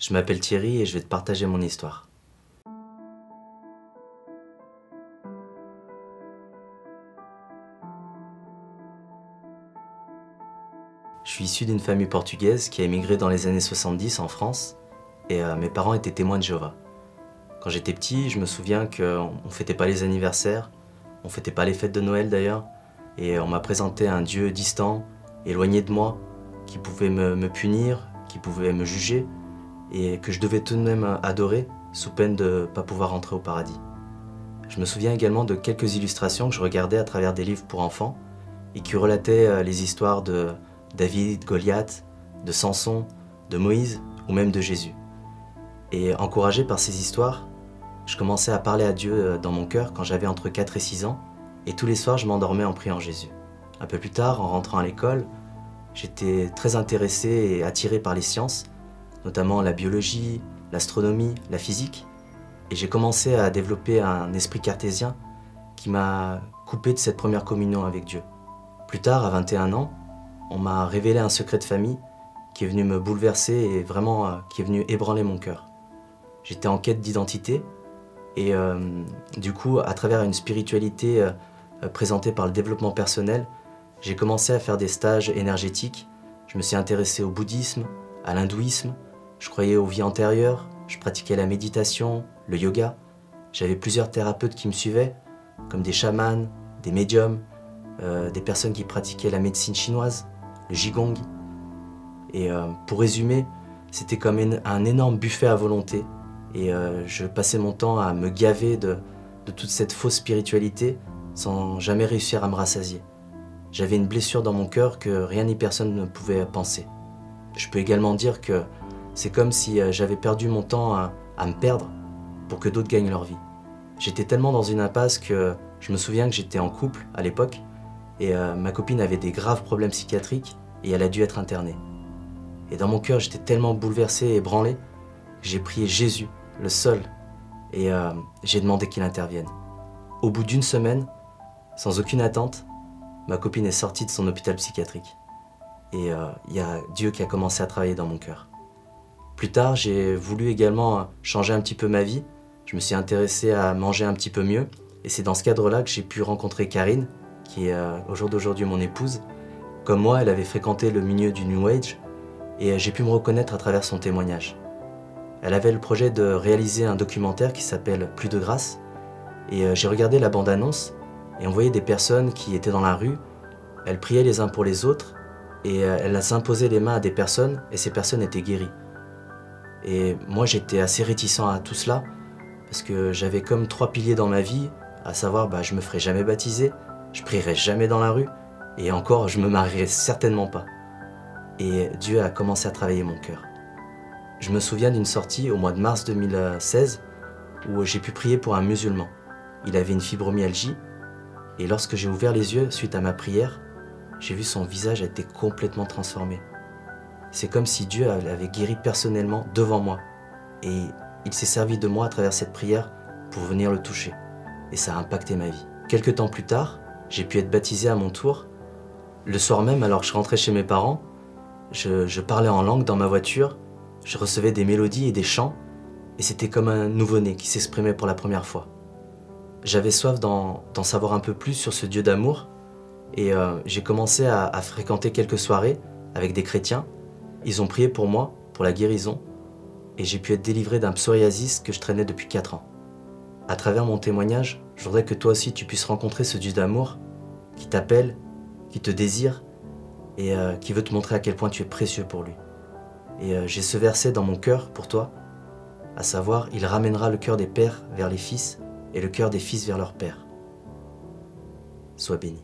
Je m'appelle Thierry et je vais te partager mon histoire. Je suis issu d'une famille portugaise qui a émigré dans les années 70 en France et mes parents étaient témoins de Jéhovah. Quand j'étais petit, je me souviens qu'on ne fêtait pas les anniversaires, on ne fêtait pas les fêtes de Noël d'ailleurs, et on m'a présenté un Dieu distant, éloigné de moi, qui pouvait me punir, qui pouvait me juger, et que je devais tout de même adorer, sous peine de ne pas pouvoir rentrer au paradis. Je me souviens également de quelques illustrations que je regardais à travers des livres pour enfants, et qui relataient les histoires de David, Goliath, de Samson, de Moïse, ou même de Jésus. Et encouragé par ces histoires, je commençais à parler à Dieu dans mon cœur quand j'avais entre 4 et 6 ans, et tous les soirs je m'endormais en priant Jésus. Un peu plus tard, en rentrant à l'école, j'étais très intéressé et attiré par les sciences, notamment la biologie, l'astronomie, la physique, et j'ai commencé à développer un esprit cartésien qui m'a coupé de cette première communion avec Dieu. Plus tard, à 21 ans, on m'a révélé un secret de famille qui est venu me bouleverser et vraiment qui est venu ébranler mon cœur. J'étais en quête d'identité et du coup, à travers une spiritualité présentée par le développement personnel, j'ai commencé à faire des stages énergétiques. Je me suis intéressé au bouddhisme, à l'hindouisme, je croyais aux vies antérieures, je pratiquais la méditation, le yoga. J'avais plusieurs thérapeutes qui me suivaient, comme des chamans, des médiums, des personnes qui pratiquaient la médecine chinoise, le Qigong. Et pour résumer, c'était comme un énorme buffet à volonté. Et je passais mon temps à me gaver de toute cette fausse spiritualité sans jamais réussir à me rassasier. J'avais une blessure dans mon cœur que rien ni personne ne pouvait penser. Je peux également dire que c'est comme si j'avais perdu mon temps à me perdre pour que d'autres gagnent leur vie. J'étais tellement dans une impasse que je me souviens que j'étais en couple à l'époque et ma copine avait des graves problèmes psychiatriques et elle a dû être internée. Et dans mon cœur, j'étais tellement bouleversé et ébranlé que j'ai prié Jésus, le seul, et j'ai demandé qu'il intervienne. Au bout d'une semaine, sans aucune attente, ma copine est sortie de son hôpital psychiatrique. Et il y a Dieu qui a commencé à travailler dans mon cœur. Plus tard, j'ai voulu également changer un petit peu ma vie. Je me suis intéressé à manger un petit peu mieux. Et c'est dans ce cadre-là que j'ai pu rencontrer Karine, qui est au jour d'aujourd'hui mon épouse. Comme moi, elle avait fréquenté le milieu du New Age et j'ai pu me reconnaître à travers son témoignage. Elle avait le projet de réaliser un documentaire qui s'appelle Plus de grâce. Et j'ai regardé la bande-annonce et on voyait des personnes qui étaient dans la rue. Elles priaient les uns pour les autres et elles imposaient les mains à des personnes et ces personnes étaient guéries. Et moi, j'étais assez réticent à tout cela parce que j'avais comme 3 piliers dans ma vie, à savoir je me ferai jamais baptiser, je prierai jamais dans la rue et encore je me marierai certainement pas. Et Dieu a commencé à travailler mon cœur. Je me souviens d'une sortie au mois de mars 2016 où j'ai pu prier pour un musulman. Il avait une fibromyalgie et lorsque j'ai ouvert les yeux suite à ma prière, j'ai vu son visage a été complètement transformé. C'est comme si Dieu avait guéri personnellement devant moi et il s'est servi de moi à travers cette prière pour venir le toucher. Et ça a impacté ma vie. Quelques temps plus tard, j'ai pu être baptisé à mon tour. Le soir même, alors que je rentrais chez mes parents, je parlais en langue dans ma voiture, je recevais des mélodies et des chants, et c'était comme un nouveau-né qui s'exprimait pour la première fois. J'avais soif d'en savoir un peu plus sur ce Dieu d'amour, et j'ai commencé à fréquenter quelques soirées avec des chrétiens. Ils ont prié pour moi, pour la guérison, et j'ai pu être délivré d'un psoriasis que je traînais depuis 4 ans. À travers mon témoignage, je voudrais que toi aussi tu puisses rencontrer ce Dieu d'amour qui t'appelle, qui te désire et qui veut te montrer à quel point tu es précieux pour lui. Et j'ai ce verset dans mon cœur pour toi, à savoir, il ramènera le cœur des pères vers les fils et le cœur des fils vers leurs pères. Sois béni.